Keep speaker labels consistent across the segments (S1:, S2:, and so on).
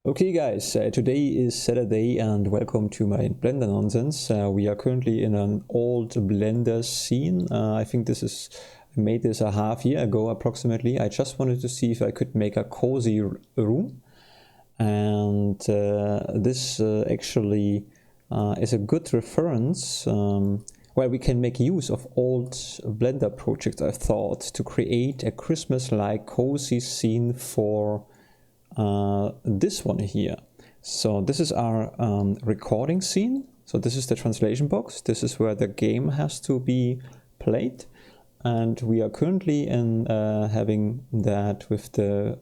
S1: Okay guys, today is Saturday and welcome to my Blender nonsense. We are currently in an old Blender scene. I think I made this a half year ago approximately. I just wanted to see if I could make a cozy room. And this actually is a good reference where we can make use of old Blender projects, I thought, to create a Christmas-like cozy scene for this one here. So this is our recording scene. So this is the translation box. This is where the game has to be played, and we are currently in having that with the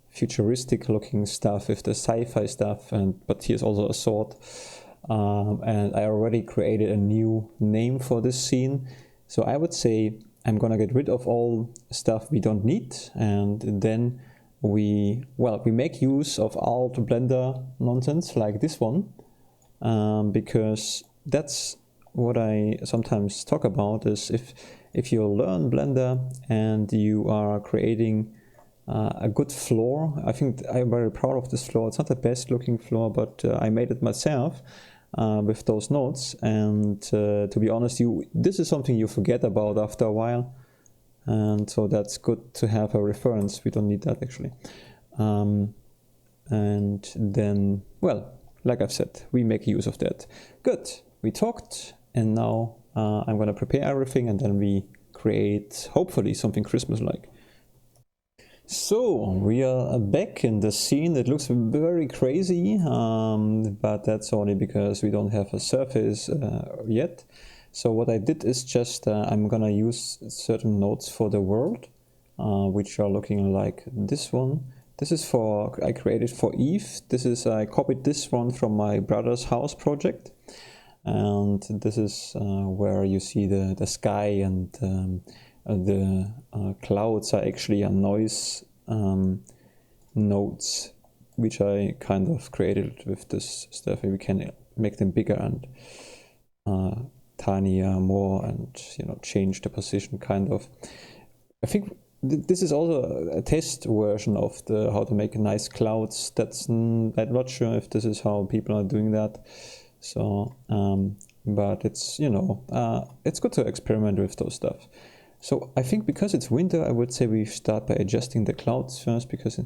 S1: futuristic looking stuff, with the sci-fi stuff, but here's also a sword. And I already created a new name for this scene. So I would say I'm gonna get rid of all stuff we don't need, and then we make use of all the Blender nonsense like this one, because that's what I sometimes talk about. Is if you learn Blender and you are creating a good floor. I think I'm very proud of this floor. It's not the best looking floor, but I made it myself with those nodes, and to be honest, this is something you forget about after a while. And so that's good to have a reference. We don't need that actually. And then, well, like I've said, we make use of that. Good, we talked, and now I'm gonna prepare everything, and then we create, hopefully, something Christmas-like. So, we are back in the scene. It looks very crazy, but that's only because we don't have a surface yet. So what I did is just, I'm gonna use certain nodes for the world, which are looking like this one. This is I created for Eve. I copied this one from my brother's house project. And this is where you see the sky, and the clouds are actually a noise nodes, which I kind of created with this stuff. We can make them bigger and tinier more, and change the position kind of. I think this is also a test version of how to make nice clouds. I'm not sure if this is how people are doing that. So but it's it's good to experiment with those stuff. So I think because it's winter, I would say we start by adjusting the clouds first, because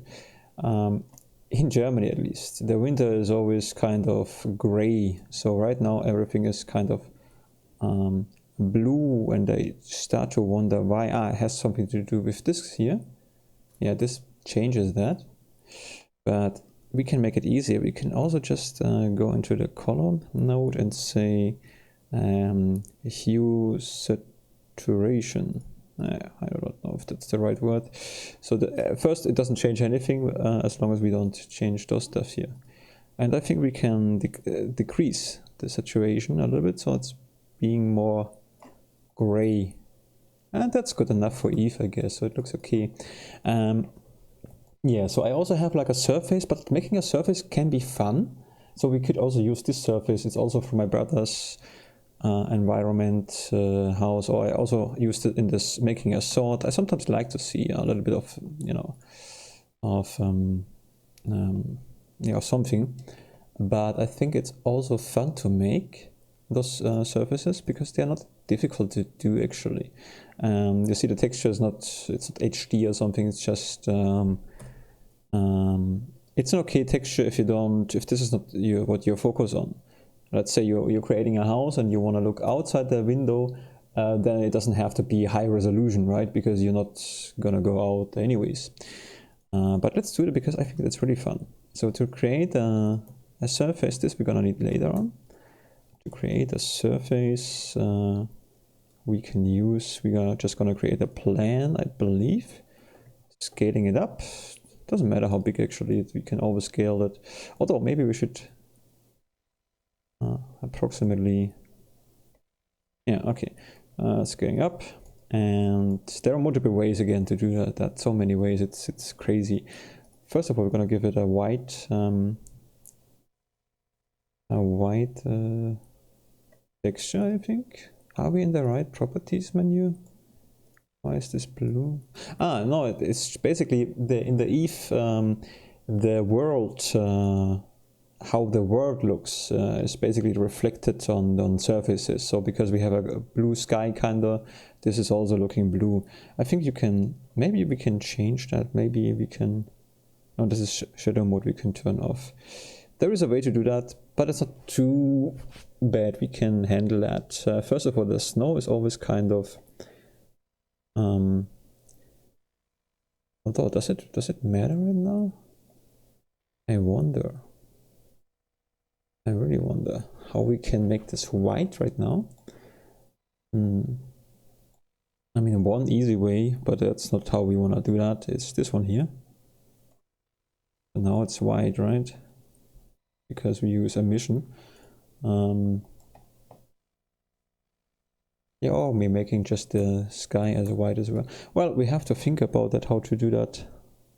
S1: in Germany at least, the winter is always kind of gray. So right now everything is kind of blue, and I start to wonder why. It has something to do with this here. Yeah, this changes that, but we can make it easier. We can also just go into the color node and say hue saturation. I don't know if that's the right word. So first, it doesn't change anything as long as we don't change those stuff here. And I think we can decrease the saturation a little bit, so it's being more gray, and that's good enough for Eve, I guess. So it looks okay. Yeah, so I also have like a surface, but making a surface can be fun. So we could also use this surface. It's also from my brother's environment house, or I also used it in this making a sword. I sometimes like to see a little bit of something, but I think it's also fun to make those surfaces, because they're not difficult to do actually. You see the texture is it's not HD or something. It's just it's an okay texture if this is not what you focus on. Let's say you're creating a house and you want to look outside the window, then it doesn't have to be high resolution, right? Because you're not gonna go out anyways. But let's do it because I think that's really fun. So to create a surface, this we're gonna need later on. To create a surface, we are just gonna create a plan, I believe. Scaling it up. Doesn't matter how big actually, we can always scale it. Although maybe we should approximately, yeah, okay. Scaling up, and there are multiple ways again to do that. That's so many ways, it's crazy. First of all, we're gonna give it a white texture, I think. Are we in the right properties menu? Why is this blue? No, it's basically in the Eve the world, how the world looks is basically reflected on surfaces. So because we have a blue sky kinda, this is also looking blue. I think you can, maybe we can change that. Maybe we can, no, this is shadow mode, we can turn off. There is a way to do that, but it's not too bad. We can handle that. First of all, the snow is always kind of, although does it matter right now? I wonder. I really wonder how we can make this white right now. I mean, one easy way, but that's not how we want to do that. It's this one here. And now it's white, right? Because we use emission. Yeah, or we're making just the sky as white as well. Well, we have to think about that, how to do that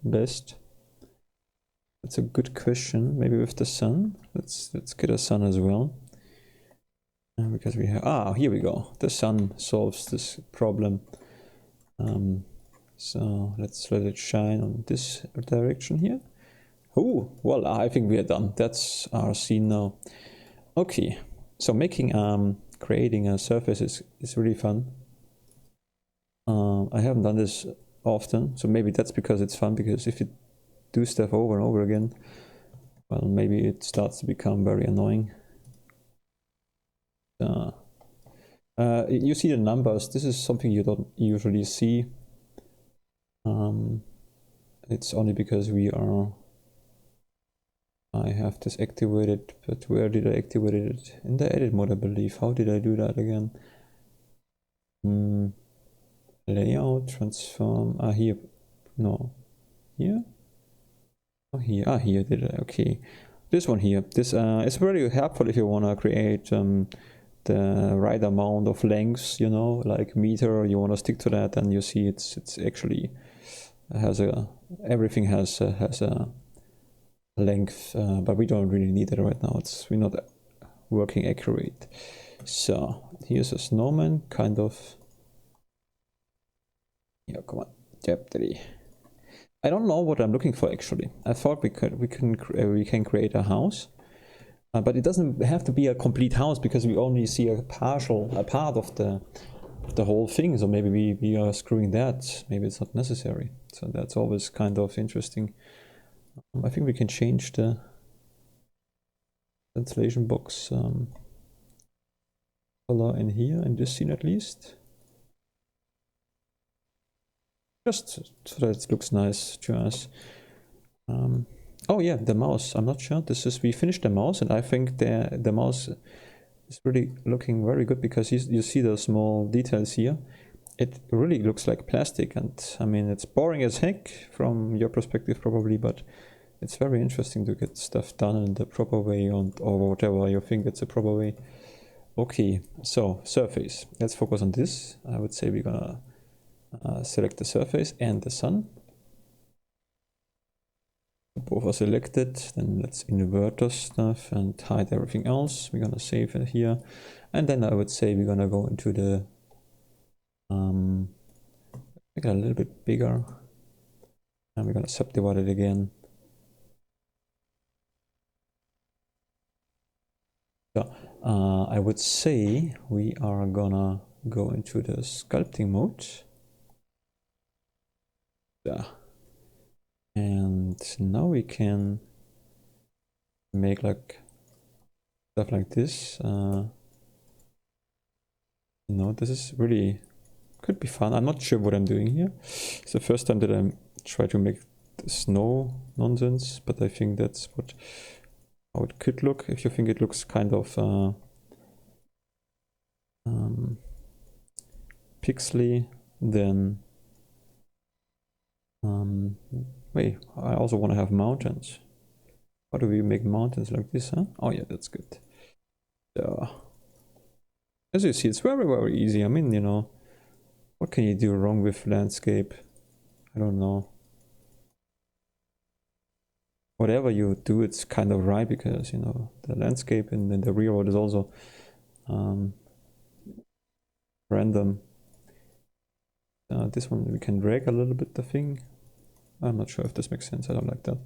S1: best. That's a good question. Maybe with the sun. Let's get a sun as well. Because we have, here we go. The sun solves this problem. So let's let it shine on this direction here. Oh, well, I think we are done. That's our scene now. Okay, so making creating a surface is really fun. I haven't done this often, so maybe that's because it's fun, because if you do stuff over and over again, well, maybe it starts to become very annoying. You see the numbers. This is something you don't usually see. It's only because I have this activated, but where did I activate it? In the edit mode, I believe. How did I do that again? Layout, transform, here, no, here? Oh, here, here did I, okay. This one here, this is very helpful if you want to create the right amount of lengths, you know, like meter, you want to stick to that, and you see it's actually has everything has a length, but we don't really need it right now. We're not working accurate. So here's a snowman, kind of. Yeah, come on, step 3. I don't know what I'm looking for actually. I thought we can create a house, but it doesn't have to be a complete house, because we only see a part of the whole thing. So maybe we are screwing that. Maybe it's not necessary. So that's always kind of interesting. I think we can change the translation box color in here, in this scene at least. Just so that it looks nice to us. Oh yeah, the mouse. I'm not sure. We finished the mouse, and I think the mouse is really looking very good, because you see the small details here. It really looks like plastic, and I mean, it's boring as heck from your perspective probably, but it's very interesting to get stuff done in the proper way, or whatever you think it's a proper way. Okay, so surface. Let's focus on this. I would say we're gonna select the surface and the sun. Both are selected. Then let's invert those stuff and hide everything else. We're gonna save it here, and then I would say we're gonna go into the make it a little bit bigger, and we're gonna subdivide it again. So I would say we are gonna go into the sculpting mode. Yeah. And now we can make like stuff like this. You know, this is really could be fun. I'm not sure what I'm doing here. It's the first time that I try to make the snow nonsense, but I think that's how it could look. If you think it looks kind of pixely, then wait, I also want to have mountains. How do we make mountains like this, huh? Oh yeah, that's good. So as you see, it's very, very easy. I mean, you know, what can you do wrong with landscape? I don't know. Whatever you do, it's kind of right, because, you know, the landscape in the real world is also random. This one we can drag a little bit the thing. I'm not sure if this makes sense. I don't like that.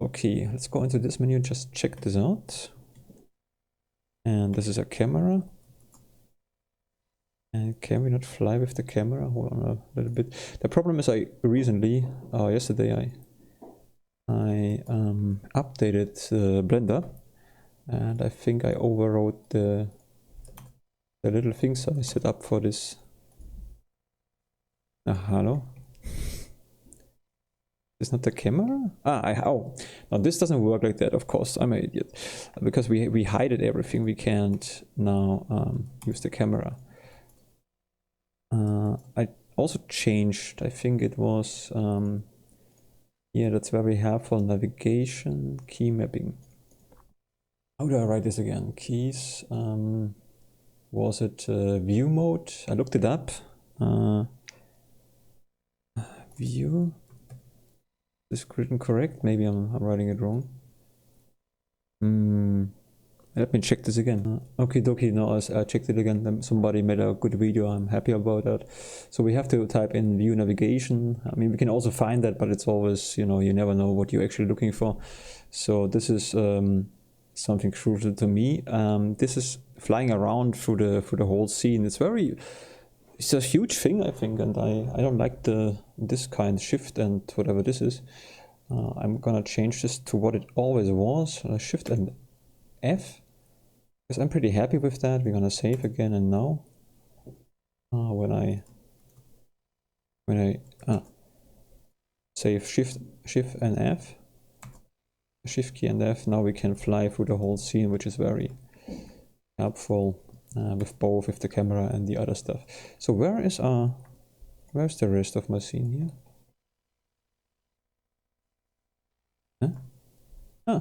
S1: Okay, let's go into this menu, just check this out. And this is a camera. And can we not fly with the camera? Hold on a little bit. The problem is I recently, yesterday, I updated Blender, and I think I overwrote the little things I set up for this. Hello? Is not the camera? Oh, now this doesn't work like that, of course. I'm an idiot. Because we hided everything, we can't now use the camera. I also changed, I think it was, yeah, that's very helpful, navigation, key mapping. How do I write this again? Keys, was it view mode? I looked it up. View. Is this written correct? Maybe I'm writing it wrong. Let me check this again. Okay, dokie, no, I checked it again. Somebody made a good video, I'm happy about that. So we have to type in view navigation. I mean, we can also find that, but it's always, you know, you never know what you're actually looking for. So this is something crucial to me. This is flying around through the whole scene. It's a huge thing, I think, and I don't like this kind shift and whatever this is. I'm gonna change this to what it always was, shift and F, because I'm pretty happy with that. We're gonna save again, and now when I save shift and F, shift key and F, now we can fly through the whole scene, which is very helpful with the camera and the other stuff. So where's the rest of my scene here? Huh?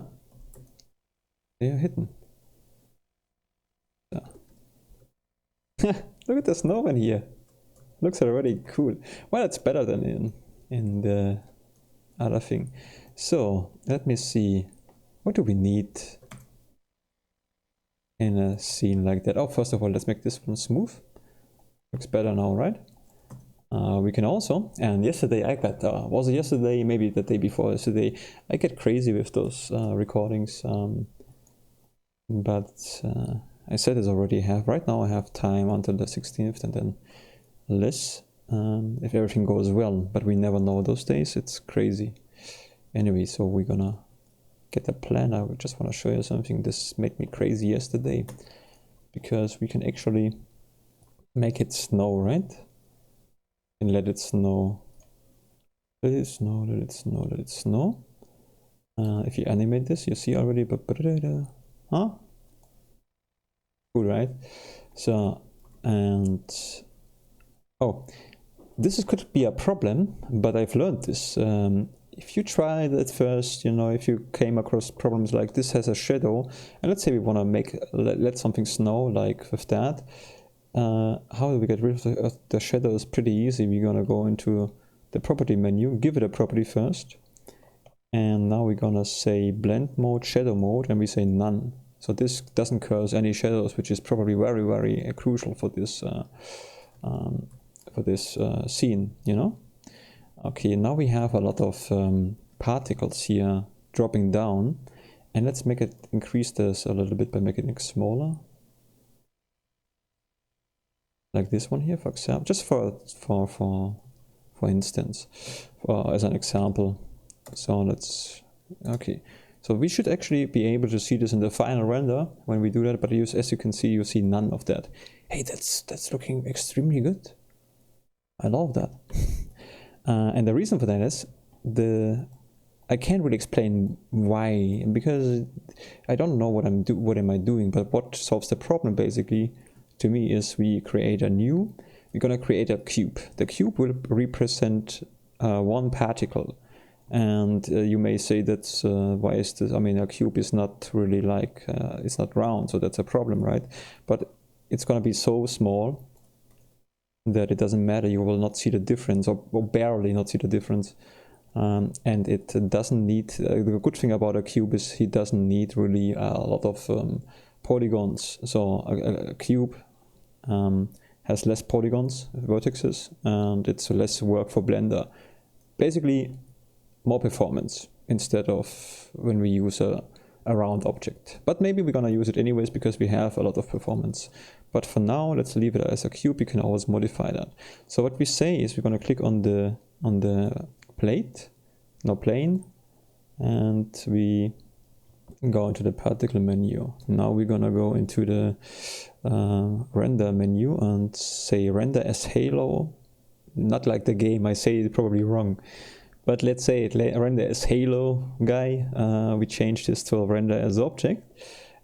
S1: They are hidden. So. Look at the snowman here. Looks already cool. Well, it's better than in the other thing. So let me see. What do we need in a scene like that? Oh, first of all, let's make this one smooth. Looks better now, right? We can also, and yesterday I got, was it yesterday, maybe the day before yesterday, I get crazy with those recordings, but I said this already, right now I have time until the 16th and then less, if everything goes well, but we never know those days, it's crazy. Anyway, so we're gonna get a plan. I just want to show you something. This made me crazy yesterday, because we can actually make it snow, right? And let it snow. Let it snow, let it snow, let it snow. If you animate this, you see already, huh? Cool, right? So, and oh, this could be a problem, but I've learned this. If you tried at first, you know, if you came across problems like this has a shadow, and let's say we want to let something snow, like with that, how do we get rid of the shadow? Is pretty easy. We're gonna go into the property menu, give it a property first, and now we're gonna say blend mode, shadow mode, and we say none. So this doesn't cause any shadows, which is probably very, very crucial for this scene, you know. Okay, now we have a lot of particles here dropping down, and let's increase this a little bit by making it smaller. Like this one here, for example, just for instance, as an example. So let's, okay. So we should actually be able to see this in the final render when we do that, but as you can see, you see none of that. Hey, that's looking extremely good. I love that. And the reason for that is I can't really explain why, because I don't know what am I doing, but what solves the problem basically to me is we're gonna create a cube. The cube will represent one particle, and you may say that's why is this? I mean, a cube is not really like it's not round, so that's a problem, right? But it's gonna be so small that it doesn't matter. You will not see the difference, or barely not see the difference. And it doesn't need, the good thing about a cube is he doesn't need really a lot of polygons. So a cube has less polygons, vertices, and it's less work for Blender. Basically, more performance instead of when we use a round object. But maybe we're gonna use it anyways because we have a lot of performance. But for now, let's leave it as a cube. We can always modify that. So what we say is we're gonna click on the plane, and we go into the particle menu. Now we're gonna go into the render menu and say render as halo. Not like the game, I say it probably wrong. But let's say it render as halo guy. We change this to render as object.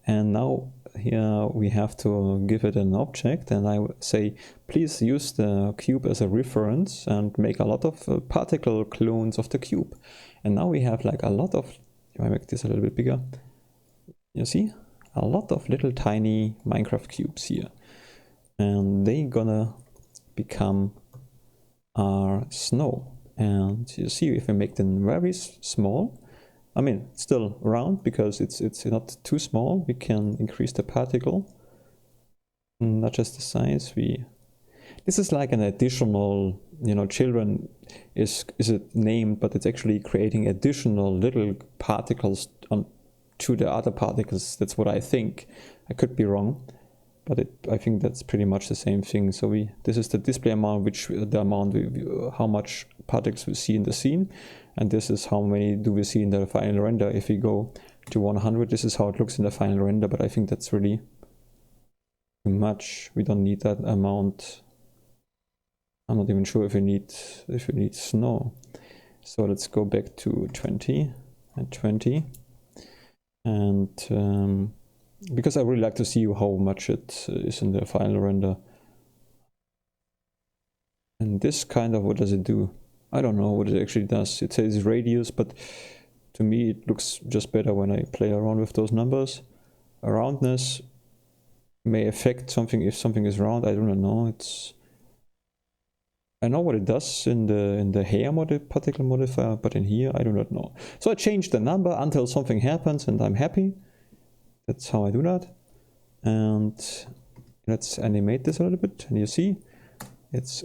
S1: And now here we have to give it an object. And I say, please use the cube as a reference and make a lot of particle clones of the cube. And now we have like a lot of, if I make this a little bit bigger, you see? A lot of little tiny Minecraft cubes here. And they gonna become our snow. And you see, if we make them very small, I mean, still round because it's not too small, we can increase the particle, not just the size. This is like an additional, you know, children is it named, but it's actually creating additional little particles on to the other particles. That's what I think. I could be wrong, but I think that's pretty much the same thing. So this is the display amount, how much particles we see in the scene, and this is how many do we see in the final render. If we go to 100, this is how it looks in the final render, but I think that's really too much. We don't need that amount. I'm not even sure if we need snow. So let's go back to 20 and 20, and because I really like to see how much it is in the final render. And this kind of, what does it do? I don't know what it actually does. It says radius, but to me it looks just better when I play around with those numbers. Roundness may affect something if something is round. I don't know. I know what it does in the hair particle modifier, but in here I do not know. So I change the number until something happens and I'm happy. That's how I do that. And let's animate this a little bit. And you see, it's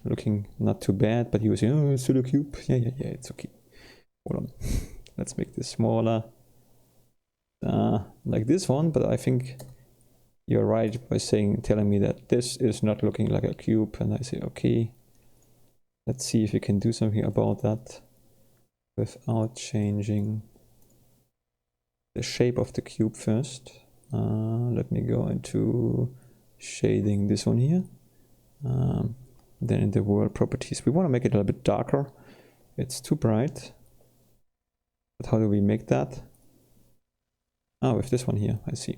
S1: looking not too bad, but you see, oh, it's still a cube. Yeah, it's okay. Hold on. Let's make this smaller. Like this one, but I think you're right by telling me that this is not looking like a cube, and I say, okay. Let's see if we can do something about that without changing the shape of the cube first. Let me go into shading this one here. Then in the world properties, we want to make it a little bit darker. It's too bright. But how do we make that? Oh, with this one here, I see.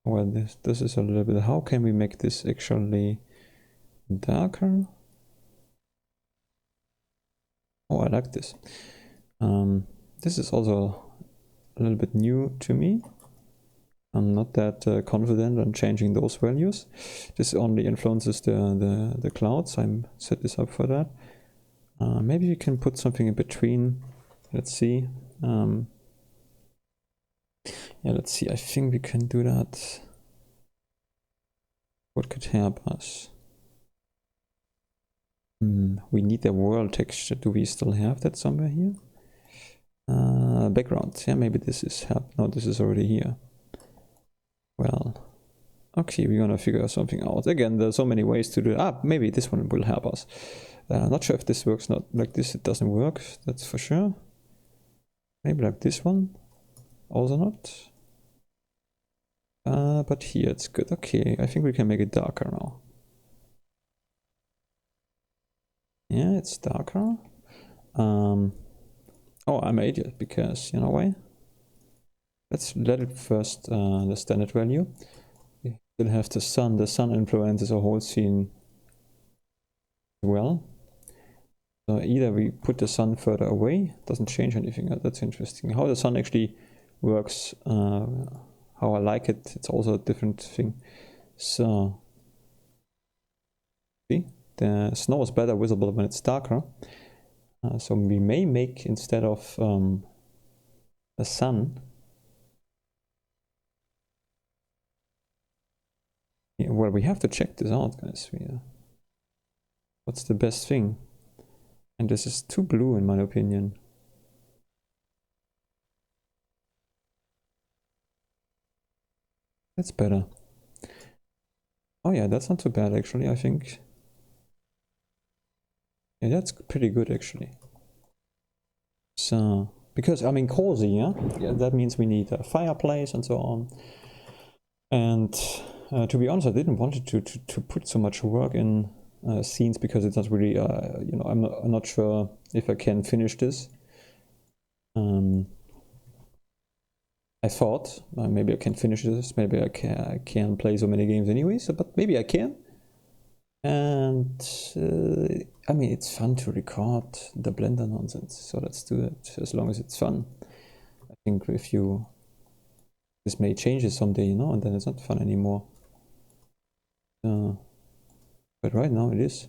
S1: Well, this is a little bit, how can we make this actually darker? Oh, I like this. This is also a little bit new to me. I'm not that confident on changing those values. This only influences the clouds. I'm set this up for that. Maybe we can put something in between. Let's see. Yeah, let's see. I think we can do that. What could help us? We need a world texture. Do we still have that somewhere here? Background. Yeah, maybe this is help. No, this is already here. Well, okay, we're gonna figure something out. Again, there's so many ways to do it. Maybe this one will help us. Not sure if this works. Not like this, it doesn't work. That's for sure. Maybe like this one. Also not. But here it's good. Okay, I think we can make it darker now. Yeah, it's darker. Oh, I'm an idiot because, you know why? Let's let it first the standard value. We still have the sun. The sun influences the whole scene well. So either we put the sun further away, doesn't change anything. That's interesting. How the sun actually works, how I like it, it's also a different thing. So, see, the snow is better visible when it's darker. So we may make, instead of a sun, yeah, well, we have to check this out, guys. What's the best thing? And this is too blue in my opinion. That's better. Oh yeah, that's not too bad actually, I think. Yeah, that's pretty good actually. So, because I mean cozy, yeah, that means we need a fireplace and so on. And to be honest, I didn't want to put so much work in scenes because it's not really, you know, I'm not sure if I can finish this. I thought maybe I can finish this, maybe I can play so many games anyways, but maybe I can. And I mean, it's fun to record the Blender nonsense, so let's do it as long as it's fun. I think if you, this may change someday, you know, and then it's not fun anymore. But right now it is.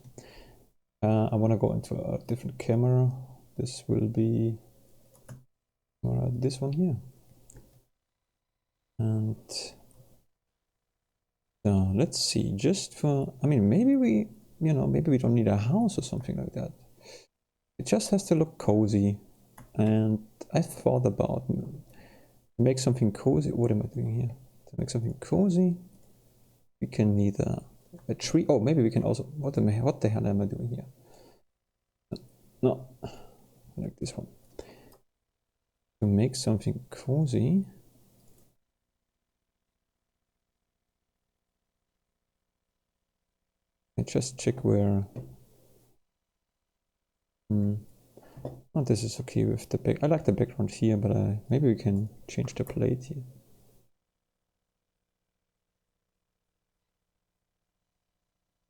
S1: I want to go into a different camera. This will be this one here. And let's see, just for, I mean, maybe we, you know, maybe we don't need a house or something like that. It just has to look cozy. And I thought about make something cozy. What am I doing here? To make something cozy, we can need a tree. Oh, maybe we can also, what the hell am I doing here? No, like this one. To make something cozy, I just check where. Oh, this is okay with the back. I like the background here, but maybe we can change the plate here.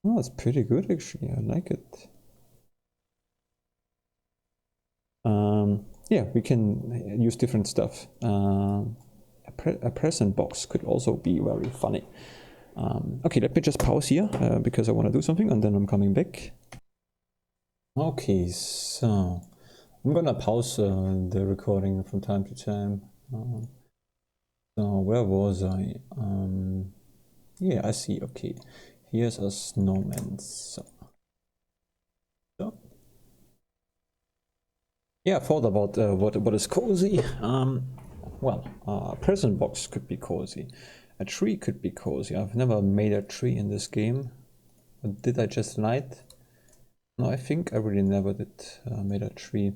S1: Oh, it's pretty good actually. I like it. Yeah, we can use different stuff. A present box could also be very funny. Okay, let me just pause here because I want to do something and then I'm coming back. Okay, so I'm gonna pause the recording from time to time. So where was I? Yeah, I see. Okay, here's a snowman. So yeah, I thought about what is cozy. Well, a present box could be cozy. A tree could be cozy. I've never made a tree in this game. Did I just light? No, I think I really never did made a tree.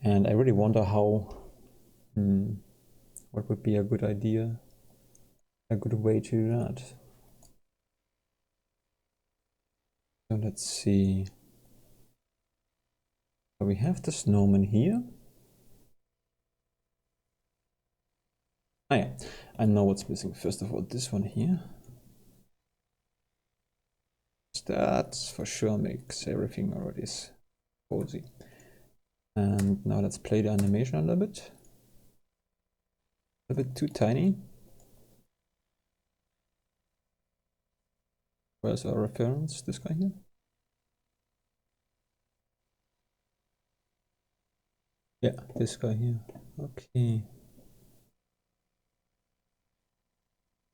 S1: And I really wonder how, what would be a good idea, a good way to do that. So let's see. So we have the snowman here. Ah yeah, I know what's missing. First of all, this one here. That for sure makes everything already cozy. And now let's play the animation a little bit. A bit too tiny. Where's our reference? This guy here? Yeah, this guy here. Okay.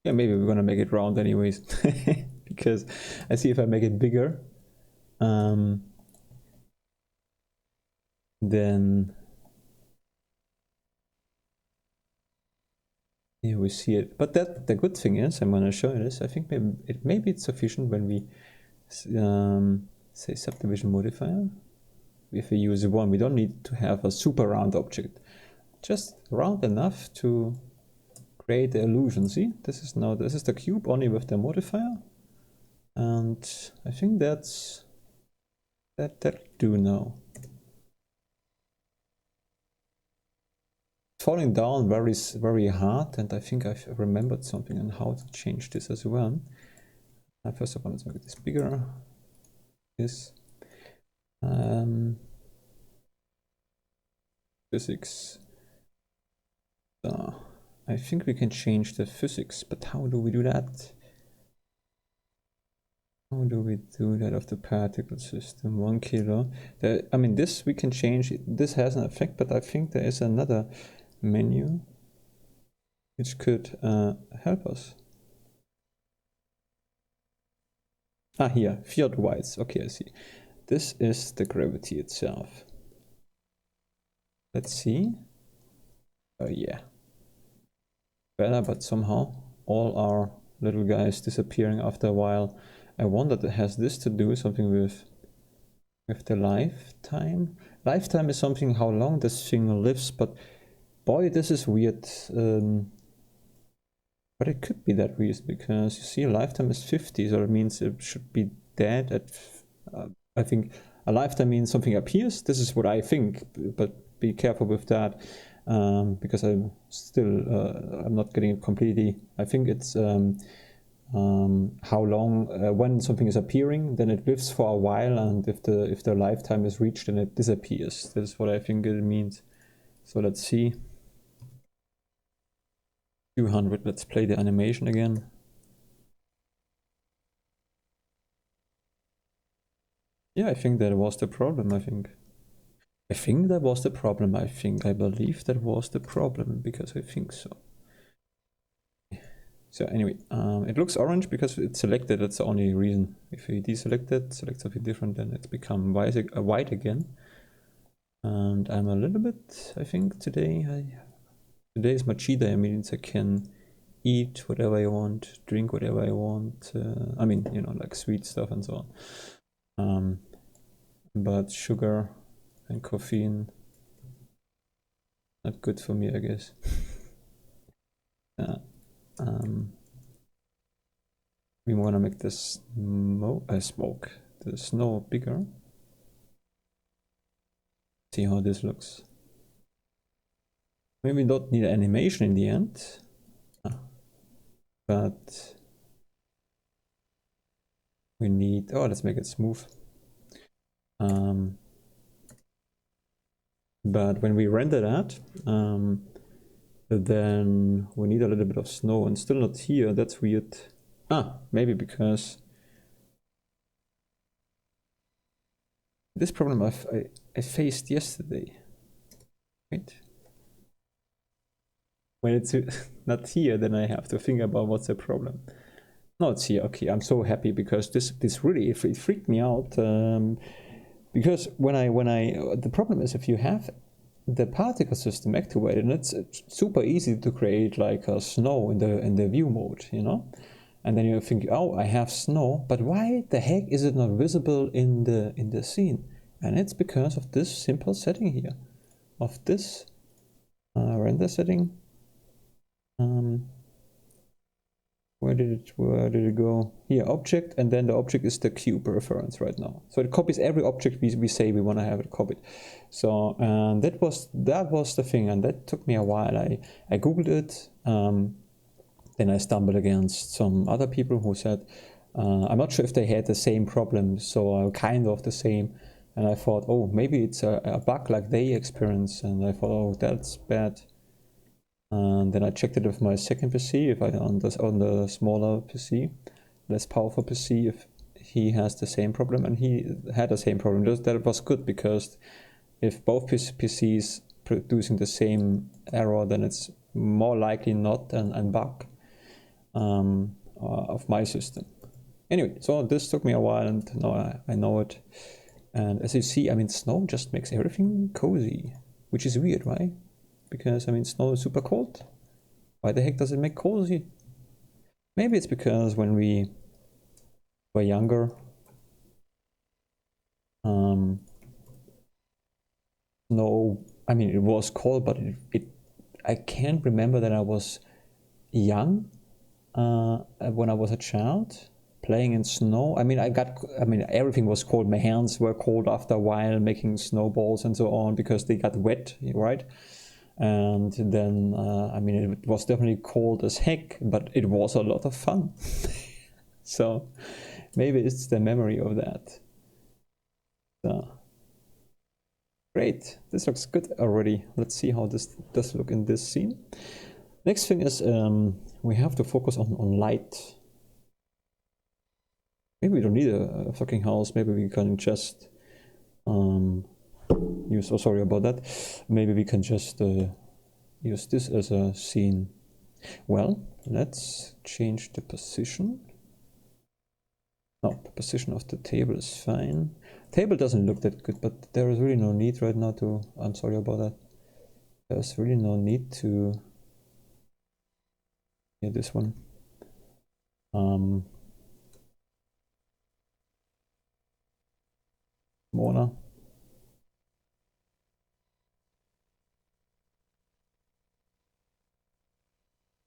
S1: Yeah, maybe we're gonna make it round anyways. Because I see if I make it bigger, then yeah, we see it. But that the good thing is, I'm gonna show you this. I think maybe it's sufficient when we say subdivision modifier. If we use one, we don't need to have a super round object. Just round enough to create the illusion. See, this is the cube only with the modifier, and I think that'll do now. Falling down very hard, and I think I've remembered something on how to change this as well. First of all, let's make this bigger. This physics. I think we can change the physics, but how do we do that? How do we do that of the particle system? 1 kilo. I mean, this we can change. This has an effect, but I think there is another menu which could help us. Ah, here, field wise. Okay, I see. this is the gravity itself. Let's see. Oh yeah. Better, but somehow all our little guys disappearing after a while. I wonder that has this to do something with the lifetime? Lifetime is something how long this thing lives, but boy, this is weird. But it could be that reason, because you see, a lifetime is 50, so it means it should be dead at. I think a lifetime means something appears. This is what I think, but be careful with that, because I'm still I'm not getting it completely. I think it's how long when something is appearing, then it lives for a while, and if the lifetime is reached, then it disappears. That's what I think it means. So let's see. 200. Let's play the animation again. Yeah, I think that was the problem. I think that was the problem. I believe that was the problem, because I think so. So anyway, it looks orange because it's selected. That's the only reason. If we deselect it, select something different, then it's become white again. And I'm a little bit, I think today is my cheat day. I mean, I can eat whatever I want, drink whatever I want. I mean, you know, like sweet stuff and so on. But sugar and caffeine, not good for me, I guess. We want to make this smoke, the snow bigger. See how this looks. Maybe we don't need animation in the end, but we need, oh, let's make it smooth. But when we render that, then we need a little bit of snow, and still not here. That's weird. Maybe because this problem I faced yesterday. Wait. When it's not here, then I have to think about what's the problem. No, it's here. Okay, I'm so happy, because this really it freaked me out. Because when I the problem is, if you have the particle system activated, and it's super easy to create like a snow in the view mode, you know, and then you think, oh, I have snow, but why the heck is it not visible in the scene? And it's because of this simple setting here, of this render setting. Where did it go? Here, object, and then the object is the cube reference right now. So it copies every object we say we want to have it copied. So that was the thing, and that took me a while. I googled it, then I stumbled against some other people who said, I'm not sure if they had the same problem, so kind of the same. And I thought, oh, maybe it's a bug like they experience, and I thought, oh, that's bad. And then I checked it with my second PC, if I on the smaller PC, less powerful PC, if he has the same problem, and he had the same problem. That was good, because if both PCs producing the same error, then it's more likely not an bug of my system. Anyway, so this took me a while, and now I know it. And as you see, I mean, snow just makes everything cozy, which is weird, right? Because, I mean, snow is super cold. Why the heck does it make cozy? Maybe it's because when we were younger, snow, I mean, it was cold, but I can't remember that I was young when I was a child playing in snow. I mean, everything was cold. My hands were cold after a while, making snowballs and so on, because they got wet, right? And then, I mean, it was definitely cold as heck, but it was a lot of fun. So maybe it's the memory of that. So, great, this looks good already. Let's see how this does look in this scene. Next thing is, we have to focus on light. Maybe we don't need a fucking house. Maybe we can just use, oh, sorry about that. Maybe we can just use this as a scene. Well, let's change the position. No, the position of the table is fine. Table doesn't look that good, but there is really no need right now to, I'm sorry about that. There's really no need to, yeah, this one. Mona.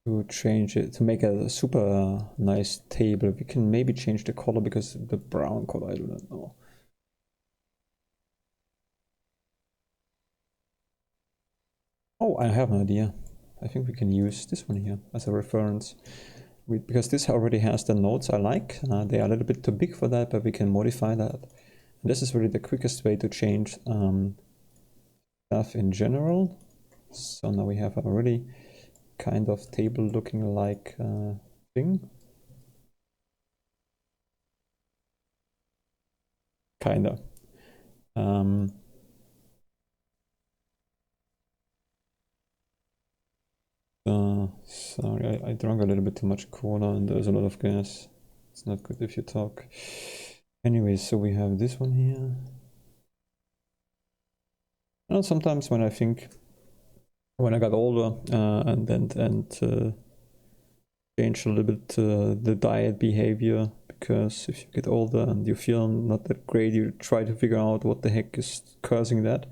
S1: To change it, to make a super nice table. We can maybe change the color because the brown color, I do not know. Oh, I have an idea. I think we can use this one here as a reference. Because this already has the nodes I like. They are a little bit too big for that, but we can modify that. And this is really the quickest way to change stuff in general. So now we have a really kind of table looking like thing. Kinda. Sorry, I drank a little bit too much cola and there's a lot of gas. It's not good if you talk. Anyway, so we have this one here. And sometimes when I think, when I got older and changed a little bit the diet behavior, because if you get older and you feel not that great, you try to figure out what the heck is causing that.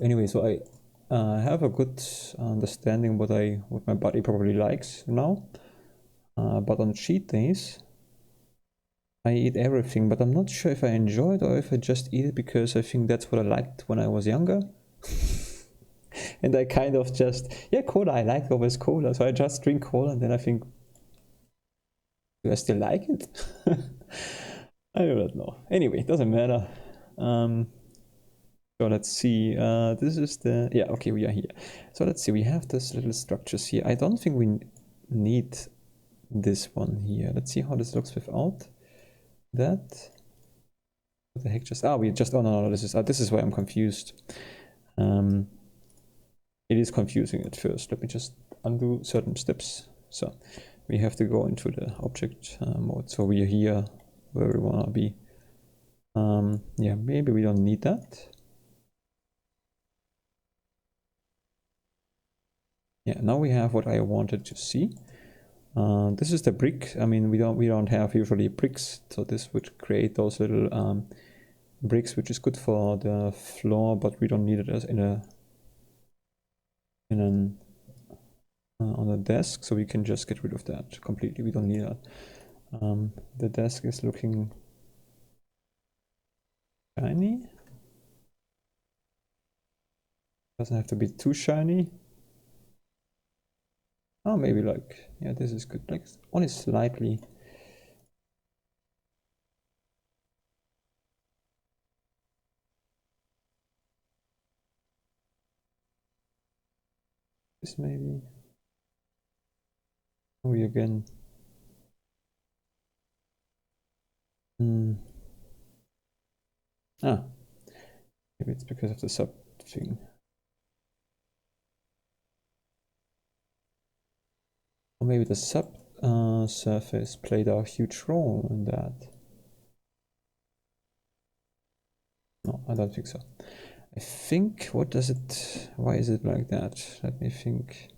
S1: Anyway, so I have a good understanding what my body probably likes now. But on cheat days, I eat everything, but I'm not sure if I enjoy it or if I just eat it because I think that's what I liked when I was younger. And I kind of just, yeah, cola, I like always cola, so I just drink cola and then I think, do I still like it? I don't know. Anyway, it doesn't matter. So let's see, this is the, yeah, okay, we are here. So let's see, we have this little structures here. I don't think we need this one here. Let's see how this looks without that. What the heck just, we just, oh no, this is why I'm confused. It is confusing at first. Let me just undo certain steps. So we have to go into the object mode. So we are here where we want to be. Yeah, maybe we don't need that. Yeah, now we have what I wanted to see. This is the brick. I mean, we don't have usually bricks, so this would create those little bricks, which is good for the floor, but we don't need it as on the desk, so we can just get rid of that completely. We don't need that. The desk is looking shiny. Doesn't have to be too shiny. Oh, maybe like, yeah, this is good. Like only slightly. This maybe. We again. Maybe it's because of the sub thing. Or maybe the sub surface played a huge role in that. No, I don't think so. I think, what does it, why is it like that? Let me think.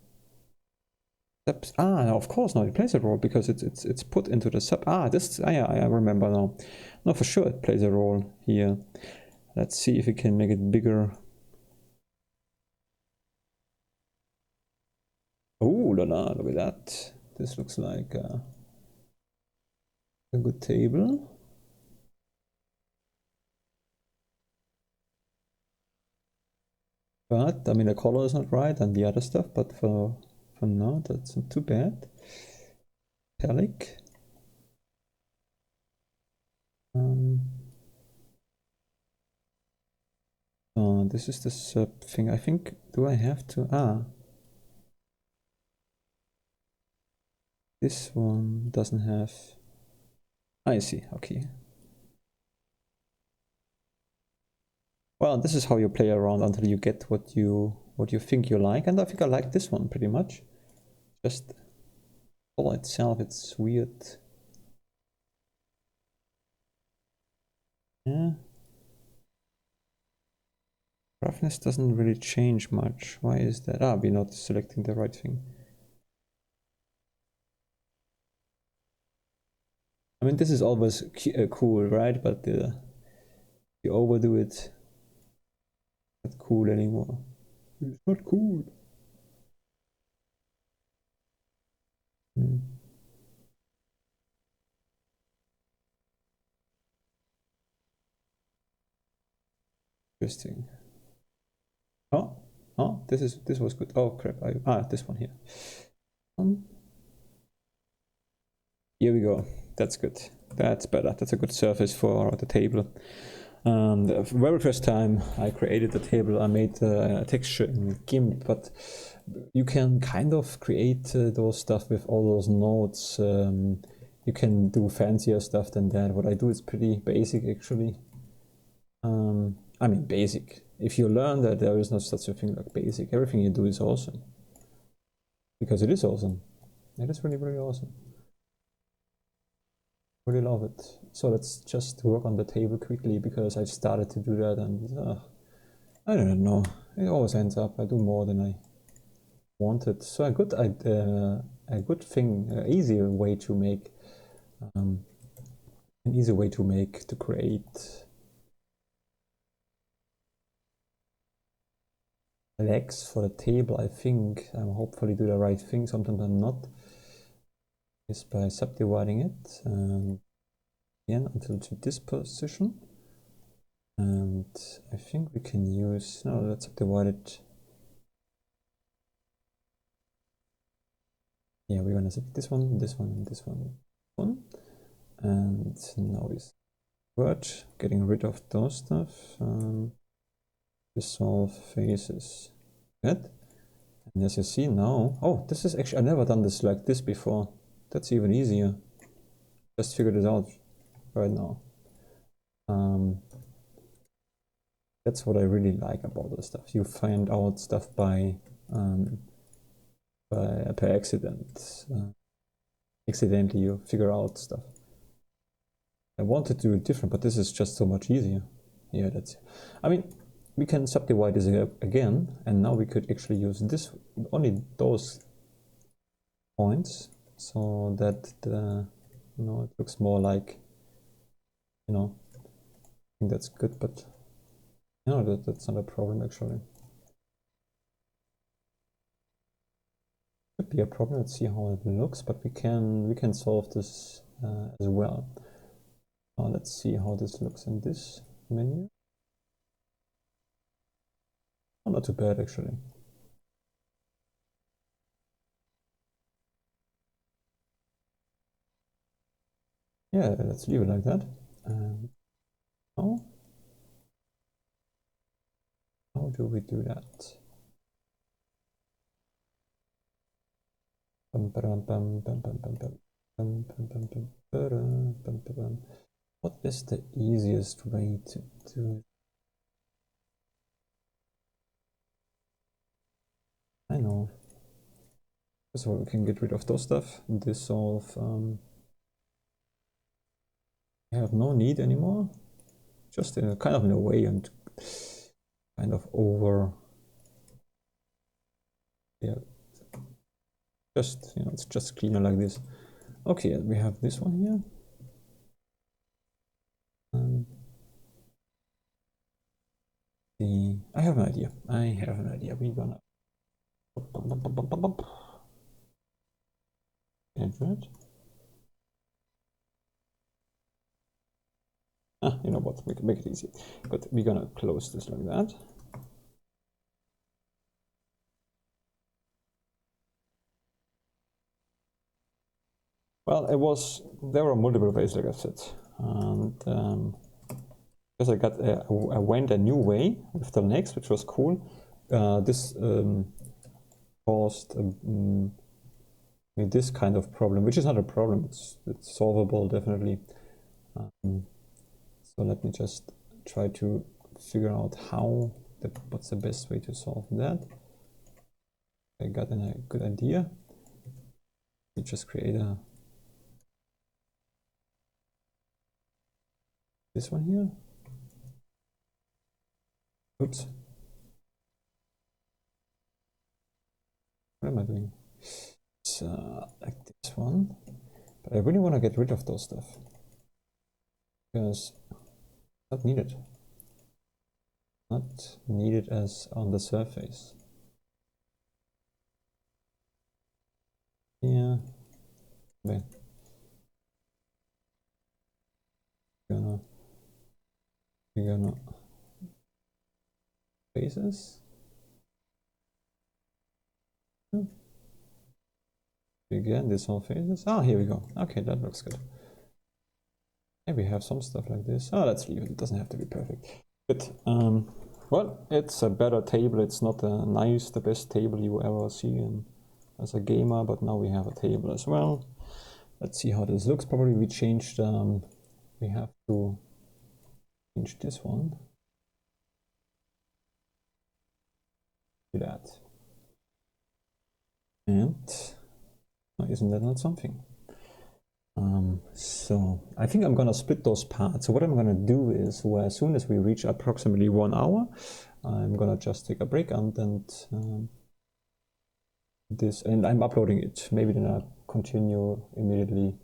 S1: No, of course, no, it plays a role because it's put into the sub. Yeah, I remember now. No, for sure it plays a role here. Let's see if we can make it bigger. Oh la la, look at that. This looks like a good table. But, I mean, the color is not right and the other stuff, but for now, that's not too bad. Metallic. This is the sub thing. I think, do I have to, this one doesn't have, I see, okay. Well, this is how you play around until you get what you think you like, and I think I like this one pretty much. Just color itself, it's weird. Yeah. Roughness doesn't really change much. Why is that? Ah, we're not selecting the right thing. I mean, this is always cool, right? But you overdo it, not cool anymore. It's not cool. Hmm. Interesting. Oh, oh, this was good. Oh crap! This one here. Here we go. That's good. That's better. That's a good surface for the table. The very first time I created the table, I made a texture in GIMP, but you can kind of create those stuff with all those nodes. You can do fancier stuff than that. What I do is pretty basic, actually. I mean, basic. If you learn that there is no such a thing like basic, everything you do is awesome. Because it is awesome. It is really, really awesome. Really love it. So let's just work on the table quickly because I started to do that and I don't know. It always ends up I do more than I wanted. So a good thing, easier way to make an easy way to create legs for the table. I think I'm hopefully do the right thing. Sometimes I'm not. Is by subdividing it again until to this position. And I think we can use, no, let's subdivide it. Yeah, we're gonna set this one, this one, this one, and now is word, getting rid of those stuff. Dissolve faces. Good. And as you see now, oh, this is actually, I've never done this like this before. That's even easier. Just figured it out right now. That's what I really like about this stuff. You find out stuff by accident. Accidentally, you figure out stuff. I wanted to do it different, but this is just so much easier. Yeah, that's. I mean, we can subdivide this again, and now we could actually use this only those points, so that it looks more like, I think that's good, but that's not a problem actually. Could be a problem. Let's see how it looks, but we can solve this as well. Let's see how this looks in this menu. Oh, not too bad actually. Yeah, let's leave it like that. Now, how do we do that? What is the easiest way to do it? I know. So we can get rid of those stuff. Dissolve. I have no need anymore. Just in a kind of in a way and kind of over. Yeah. Just it's just cleaner like this. Okay, we have this one here. I have an idea. We're gonna edit. You know what? Make it easy. But we're gonna close this like that. Well, there were multiple ways, like I said, and because I went a new way with the legs, which was cool. This caused me this kind of problem, which is not a problem. It's solvable definitely. So let me just try to figure out what's the best way to solve that. I got a good idea. We just create a this one here. Oops. What am I doing? It's like this one. But I really want to get rid of those stuff because not needed. Not needed as on the surface. Yeah. Wait. We're gonna faces. Again, this all faces. Ah, here we go. Okay, that looks good. Maybe we have some stuff like this. Oh, let's leave it. It doesn't have to be perfect. Good. Well, it's a better table. It's not the best table you will ever see as a gamer, but now we have a table as well. Let's see how this looks. Probably we changed, we have to change this one. Do that. And isn't that not something? So I think I'm gonna split those parts. So what I'm gonna do is, well, as soon as we reach approximately 1 hour, I'm gonna just take a break and I'm uploading it. Maybe then I'll continue immediately.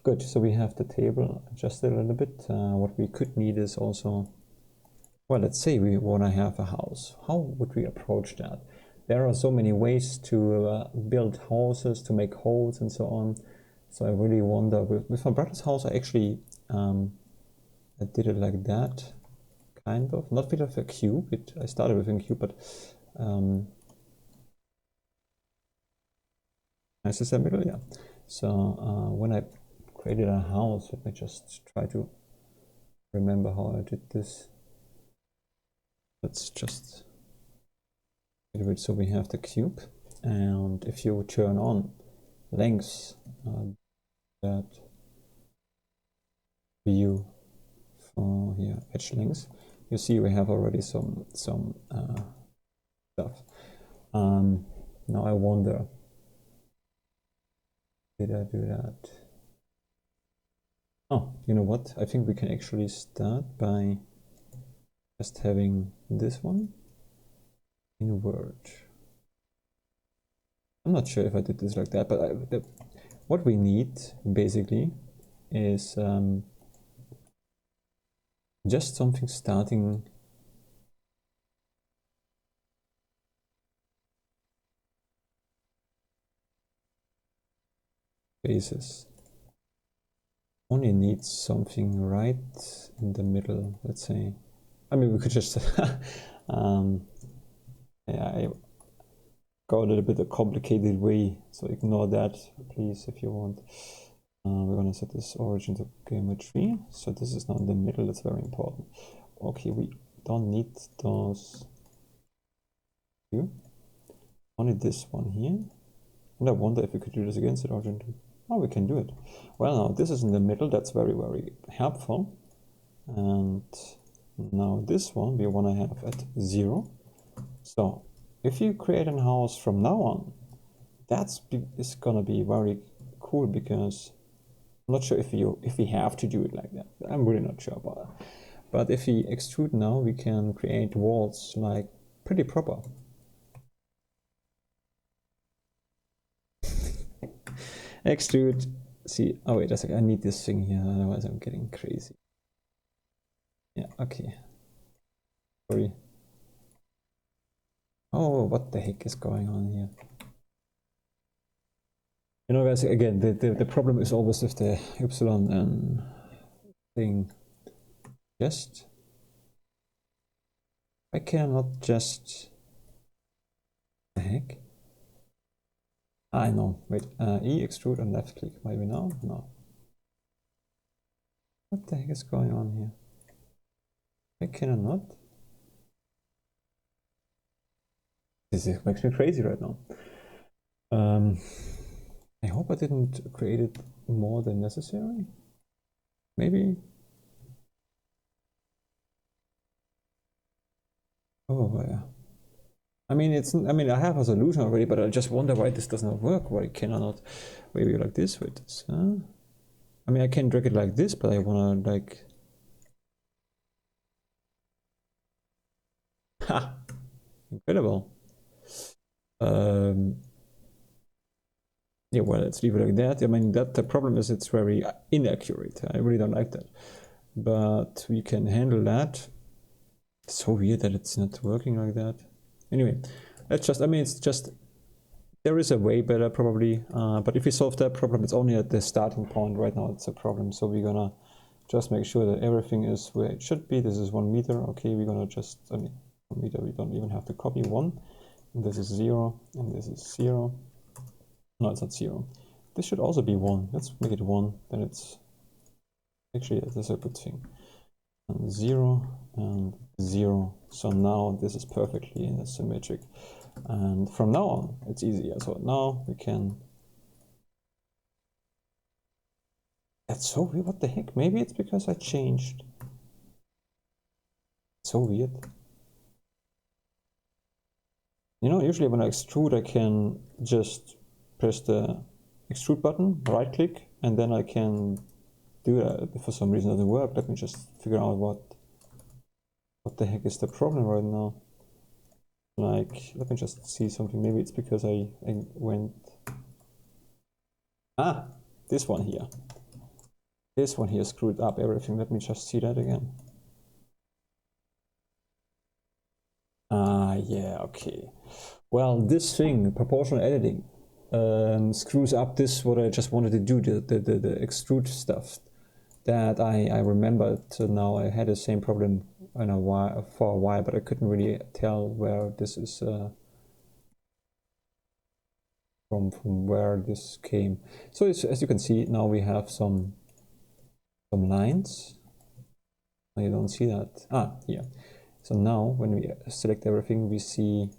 S1: Good. So we have the table adjusted a little bit. What we could need is also, well, let's say we want to have a house. How would we approach that? There are so many ways to build houses, to make holes and so on. So I really wonder, with my brother's house, I actually I did it like that, kind of. Not with a cube. I started with a cube, but nice is the middle, yeah. So when I created a house, let me just try to remember how I did this. Let's just get it so we have the cube, and if you turn on lengths, that view for here edge lengths, you see we have already some stuff. Now I wonder, did I do that? Oh, you know what? I think we can actually start by just having this one in Word. I'm not sure if I did this like that, but what we need basically is just something starting basis. Only needs something right in the middle, let's say. I mean, we could just yeah, I go a little bit a complicated way, so ignore that, please, if you want. We're gonna set this origin to geometry, so this is now in the middle. That's very important. Okay, we don't need those two. Only this one here. And I wonder if we could do this again, set origin to. Oh, we can do it. Well, now this is in the middle. That's very, very helpful. And now this one we want to have at 0. So if you create a house from now on, is gonna be very cool, because I'm not sure if we have to do it like that. I'm really not sure about it. But if we extrude now, we can create walls like pretty proper. Extrude. See, oh wait a second, I need this thing here, otherwise I'm getting crazy. Yeah, okay. Sorry. Oh, what the heck is going on here? You know, guys, again, the problem is always with the epsilon and thing. Just, I cannot just, the heck? I know, wait, E, extrude and left click, maybe now? No. What the heck is going on here? I cannot. This is makes me crazy right now. I hope I didn't create it more than necessary. Maybe. Oh yeah. I mean, I have a solution already, but I just wonder why this does not work, why it cannot, maybe like this with this, huh? I mean, I can drag it like this, but I wanna like, ha, incredible. Yeah, well, let's leave it like that. I mean, that the problem is it's very inaccurate. I really don't like that, but we can handle that. It's so weird that it's not working like that. Anyway, let's just, I mean, it's just, there is a way better probably, but if we solve that problem, it's only at the starting point. Right now it's a problem, so we're gonna just make sure that everything is where it should be. This is 1 meter. Okay, we're gonna just, I mean, 1 meter, we don't even have to copy 1. And this is 0, and this is 0. No, it's not 0. This should also be 1. Let's make it 1, then it's, actually, that's a good thing. And 0 and 0. So now this is perfectly symmetric. And from now on, it's easier. So now we can... That's so weird. What the heck? Maybe it's because I changed. So weird. You know, usually when I extrude, I can just press the extrude button, right click, and then I can do that. For some reason it doesn't work. Let me just figure out what the heck is the problem right now. Like, let me just see something. Maybe it's because I went... Ah, this one here. This one here screwed up everything. Let me just see that again. Ah, yeah, okay. Well, this thing, proportional editing, screws up this, what I just wanted to do, the extrude stuff. That I remembered now. I had the same problem for a while, but I couldn't really tell where this is from where this came. So as you can see, now we have some lines. You don't see that. Ah, yeah. So now when we select everything, we see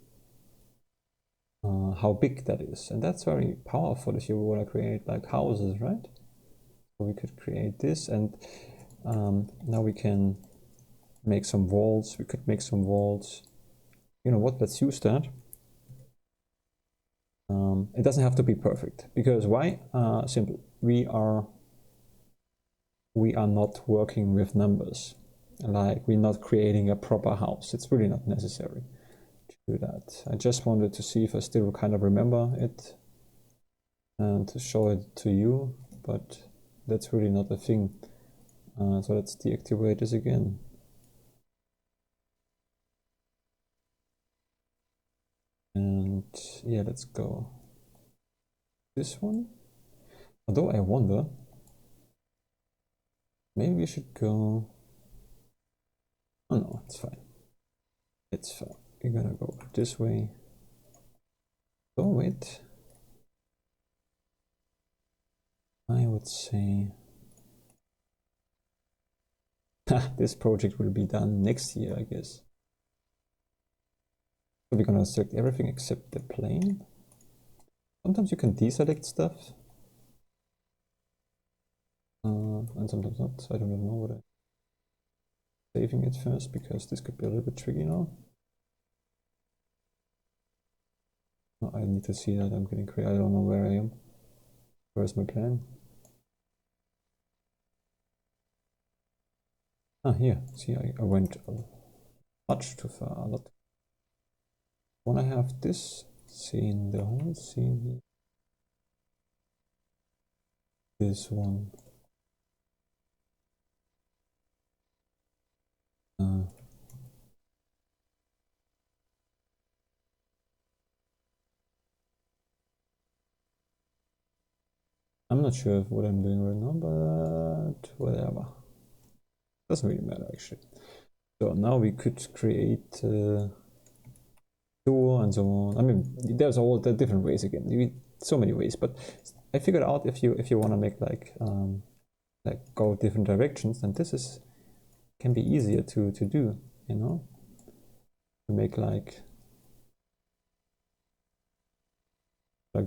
S1: how big that is, and that's very powerful if you want to create like houses, right? So we could create this, and now we can make some walls. We could make some walls. You know what? Let's use that. It doesn't have to be perfect, because why? Simple. We are not working with numbers. Like, we're not creating a proper house. It's really not necessary to do that. I just wanted to see if I still kind of remember it and to show it to you, but that's really not a thing. So let's deactivate this again. And yeah, let's go this one. Although I wonder, maybe we should go... Oh no, it's fine. It's fine. We're gonna go this way. Oh wait. I would say... this project will be done next year, I guess. So we're gonna select everything except the plane. Sometimes you can deselect stuff. And sometimes not. So I don't even know what I'm saving it first, because this could be a little bit tricky now. Oh, I need to see that I'm getting crazy. I don't know where I am. Where's my plan? Ah, here. See, I went much too far. A lot. When I have this scene, the whole scene here. This one. I'm not sure what I'm doing right now, but whatever. Doesn't really matter, actually. So now we could create door and so on. I mean, there's all the different ways again. So many ways, but I figured out if you want to make like go different directions, then this can be easier to do, you know, to make like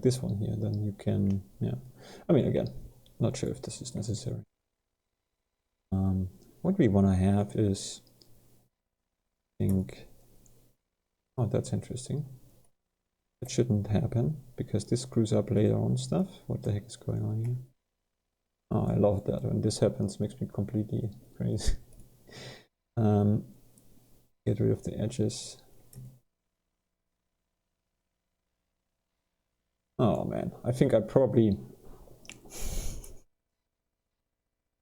S1: this one here. Then you can, yeah. I mean, again, not sure if this is necessary. What we want to have is, I think, Oh, that's interesting. That shouldn't happen, because this screws up later on stuff. What the heck is going on here? Oh, I love that. When this happens, makes me completely crazy. Get rid of the edges. Oh man, I think I probably...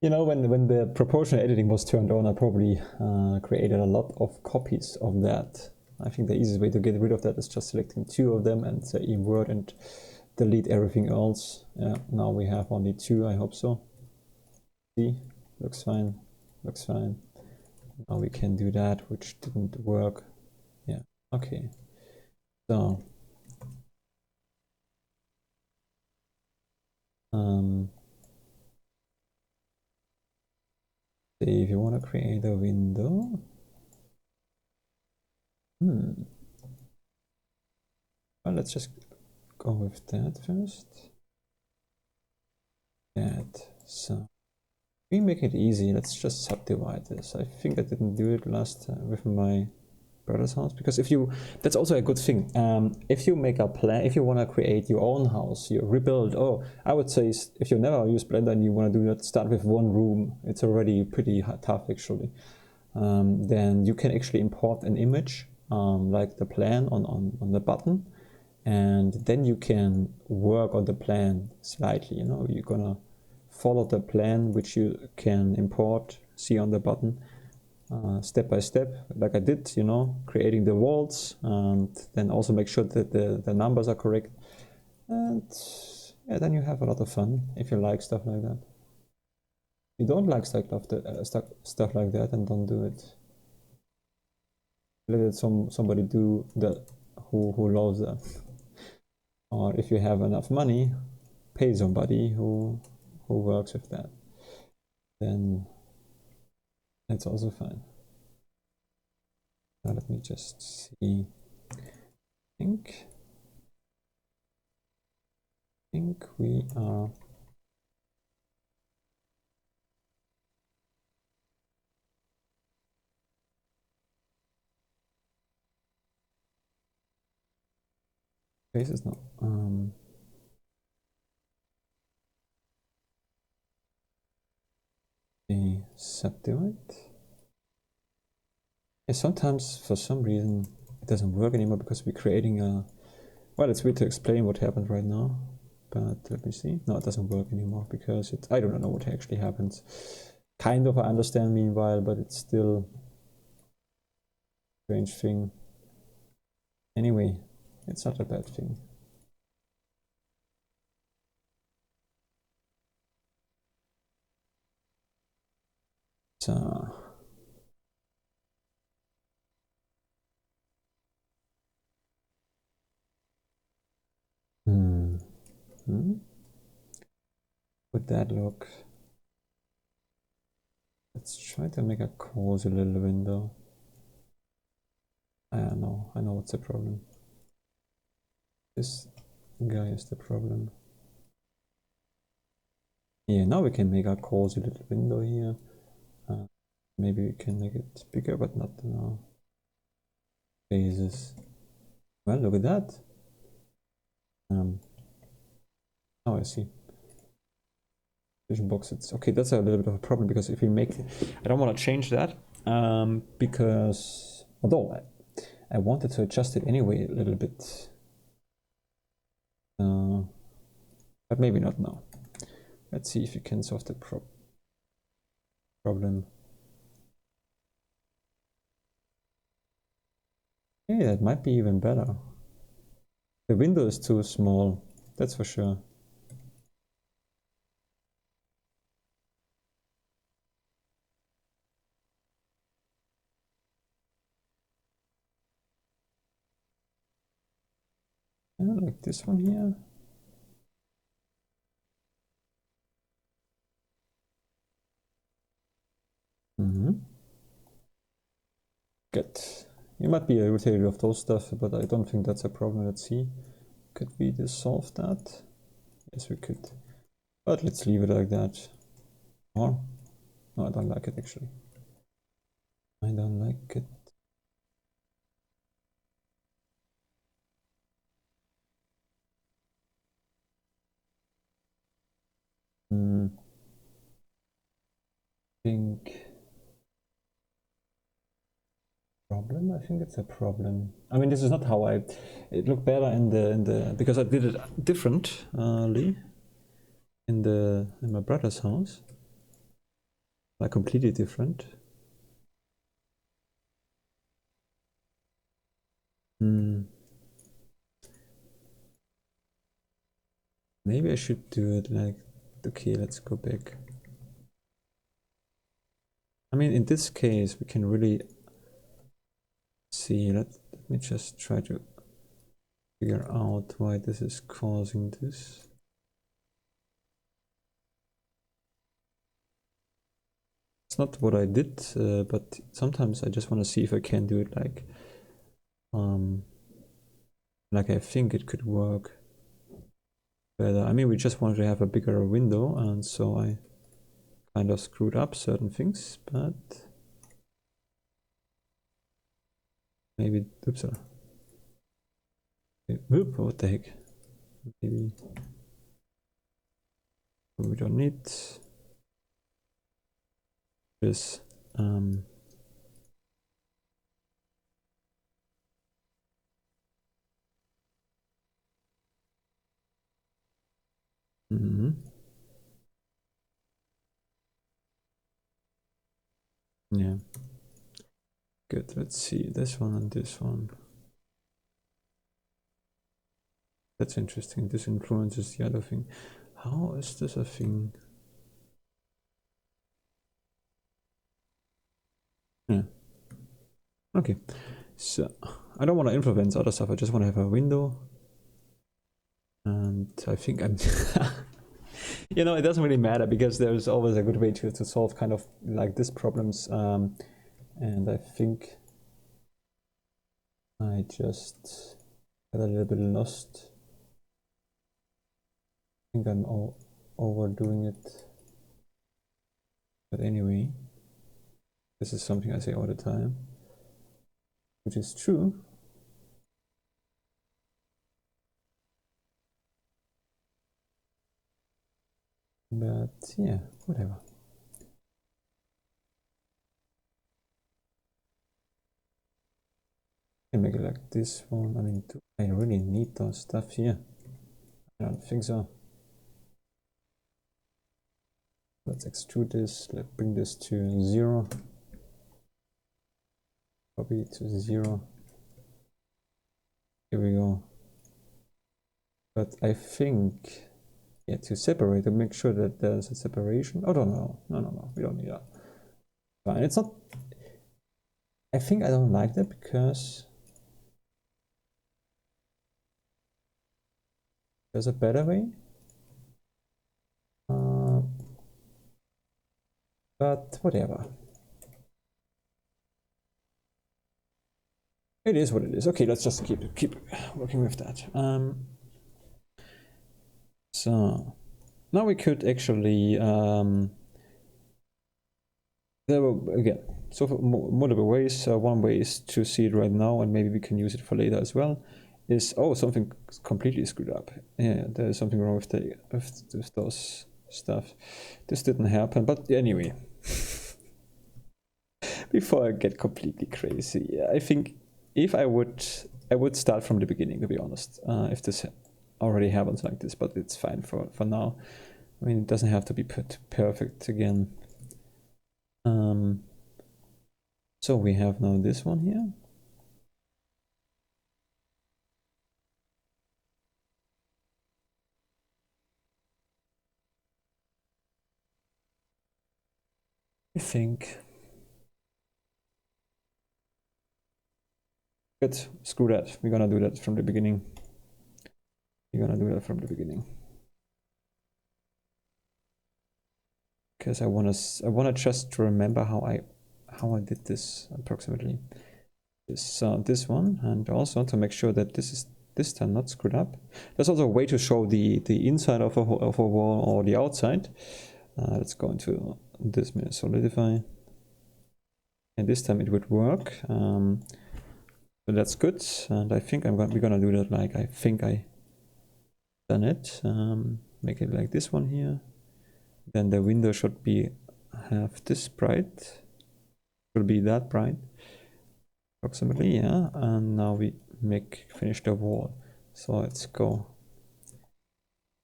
S1: You know, when the proportional editing was turned on, I probably created a lot of copies of that. I think the easiest way to get rid of that is just selecting 2 of them and say invert and delete everything else. Yeah, now we have only 2, I hope so. See, looks fine, looks fine. Now we can do that, which didn't work. Yeah, okay. So, say if you want to create a window, well, let's just go with that first. That, so we make it easy. Let's just subdivide this. I think I didn't do it last time with my brother's house, because if you, that's also a good thing. If you make a plan, if you want to create your own house, you rebuild, oh, I would say if you never use Blender and you want to do that, start with 1 room. It's already pretty tough actually. Then you can actually import an image, like the plan on the button, and then you can work on the plan slightly. You know, you're gonna follow the plan which you can import, see on the button, step by step, like I did, you know, creating the walls, and then also make sure that the numbers are correct. And yeah, then you have a lot of fun if you like stuff like that. If you don't like stuff like that, and don't do it. Let somebody do that who loves that. Or if you have enough money, pay somebody who works with that. Then that's also fine. Now let me just see. I think we are. Faces now. The subdivide. Yeah, sometimes for some reason it doesn't work anymore because we're creating a. Well, it's weird to explain what happened right now, but let me see. No, it doesn't work anymore because it. I don't know what actually happens. Kind of I understand meanwhile, but it's still a strange thing. Anyway, it's not a bad thing. So would that look? Let's try to make a cozy little window. I know what's the problem. This guy is the problem. Yeah, now we can make a cozy little window here. Maybe we can make it bigger, but not now. Phases. Well, look at that. Oh, I see. Vision box. It's okay. That's a little bit of a problem because if we make, I don't want to change that because although I wanted to adjust it anyway a little bit, but maybe not now. Let's see if you can solve the problem. Yeah, that might be even better. The window is too small, that's for sure. Yeah, like this one here. Good. You might be irritated of those stuff, but I don't think that's a problem. Let's see. Could we dissolve that? Yes, we could. But let's leave it like that. Or no, I don't like it actually. I don't like it. Problem? I think it's a problem. I mean, this is not how it looked better in the because I did it differently in my brother's house, like completely different. Maybe I should do it like, okay, let's go back. I mean, in this case, we can really see. Let me just try to figure out why this is causing this. It's not what I did, but sometimes I just want to see if I can do it like I think it could work better. I mean, we just wanted to have a bigger window, and so I kind of screwed up certain things, but maybe, oops, whoop, what the heck? Maybe we don't need this. Yeah. Good. Let's see this one and this one. That's interesting. This influences the other thing. How is this a thing? Yeah. Okay. So I don't want to influence other stuff. I just want to have a window. And I think I'm you know, it doesn't really matter because there's always a good way to solve kind of like these problems. And I think I just got a little bit lost. I think I'm overdoing it. But anyway, this is something I say all the time, which is true. But yeah, whatever. I can make it like this one. I mean, do I really need those stuff here? I don't think so. Let's extrude this. Let's bring this to 0. Copy to 0. Here we go. But I think, yeah, to separate, to make sure that there's a separation. Oh, no, we don't need that. Fine, it's not. I think I don't like that because there's a better way. But whatever. It is what it is. Okay, let's just keep working with that. So now we could actually there were again multiple ways. One way is to see it right now, and maybe we can use it for later as well. Is something completely screwed up? Yeah, there's something wrong with those stuff. This didn't happen, but anyway. Before I get completely crazy, I think if I would start from the beginning, to be honest. If this already happens like this, but it's fine for now. I mean, it doesn't have to be perfect again. So we have now this one here. I think. Good, screw that. We're gonna do that from the beginning. Because I wanna just remember how I did this approximately. This one, and also to make sure that this is this time not screwed up. There's also a way to show the inside of a wall or the outside. Let's go into this solidify, and this time it would work. So that's good, and I think we're gonna do that like I think I done it. Make it like this one here. Then the window should be have this bright. Should be that bright. approximately, yeah. And now we finish the wall. So let's go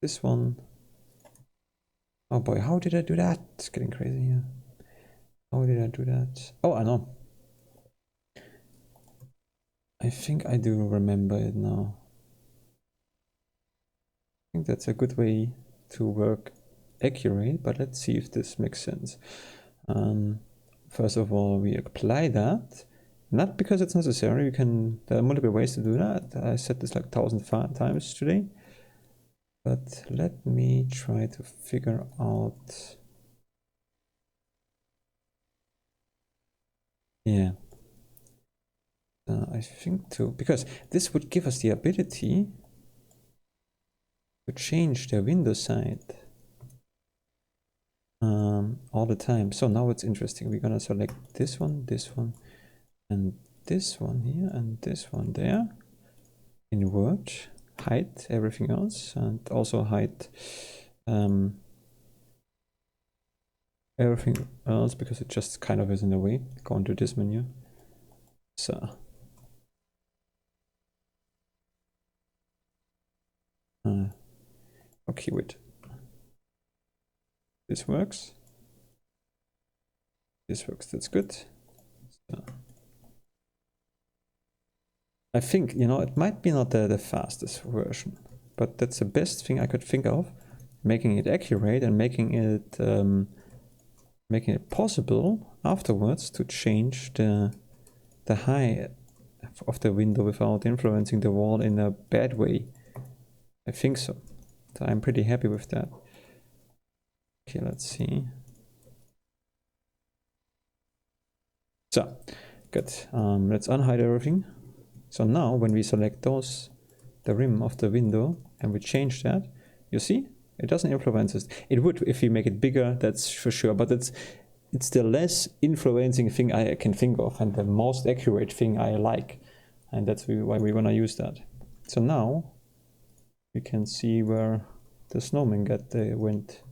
S1: this one. Oh boy, how did I do that? It's getting crazy here. How did I do that? Oh, I know. I think I do remember it now. I think that's a good way to work accurate, but let's see if this makes sense. First of all, we apply that. Not because it's necessary, there are multiple ways to do that. I said this like 1,000 times today. But let me try to figure out. Yeah. I think too, because this would give us the ability to change the window side all the time. So now it's interesting. We're gonna select this one, and this one here, and this one there. Invert, hide everything else, and also hide everything else because it just kind of is in the way. Go into this menu. So okay, wait. This works. This works. That's good. So I think, you know, it might be not the fastest version, but that's the best thing I could think of, making it accurate and making it possible afterwards to change the height of the window without influencing the wall in a bad way. I think so. So I'm pretty happy with that. Okay, let's see. So, good. Let's unhide everything. So now when we select the rim of the window, and we change that, you see, it doesn't influence us. It would if we make it bigger, that's for sure, but it's the less influencing thing I can think of, and the most accurate thing I like, and that's why we want to use that. So now we can see where the snowman went.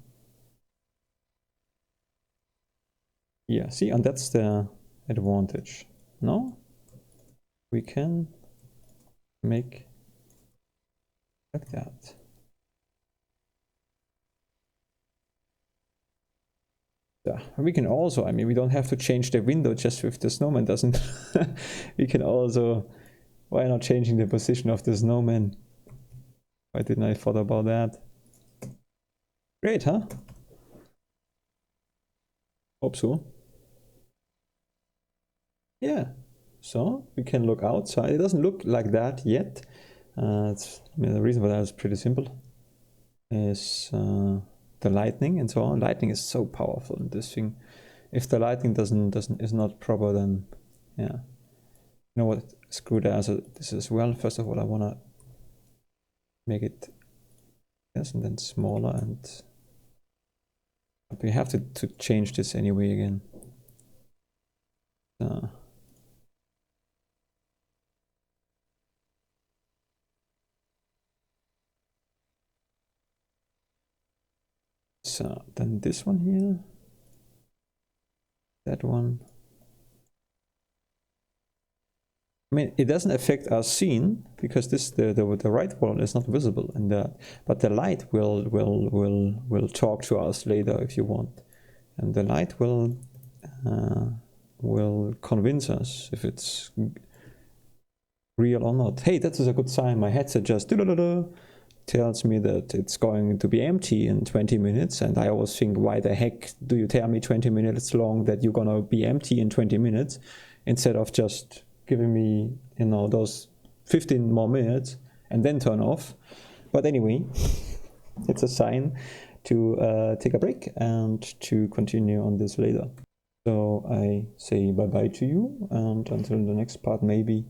S1: Yeah, see, and that's the advantage. Now we can make like that. Yeah, we can also, I mean, we don't have to change the window just with the snowman doesn't. We can also, why not changing the position of the snowman? Why didn't I thought about that? Great, huh? Hope so. Yeah, so we can look outside. It doesn't look like that yet. I mean, the reason for that is pretty simple. Is the lightning and so on. Lightning is so powerful in this thing. If the lightning is not proper, then yeah. You know what? Screw this as well. First of all, I wanna make it yes, and then smaller, and but we have to change this anyway again. So then this one here, that one. I mean, it doesn't affect our scene because the right wall is not visible in that, but the light will talk to us later if you want, and the light will convince us if it's real or not. Hey, that is a good sign. My headset just tells me that it's going to be empty in 20 minutes, and I always think, why the heck do you tell me 20 minutes long that you're gonna be empty in 20 minutes instead of just giving me, you know, those 15 more minutes and then turn off. But anyway, it's a sign to take a break and to continue on this later. So I say bye-bye to you, and until the next part, maybe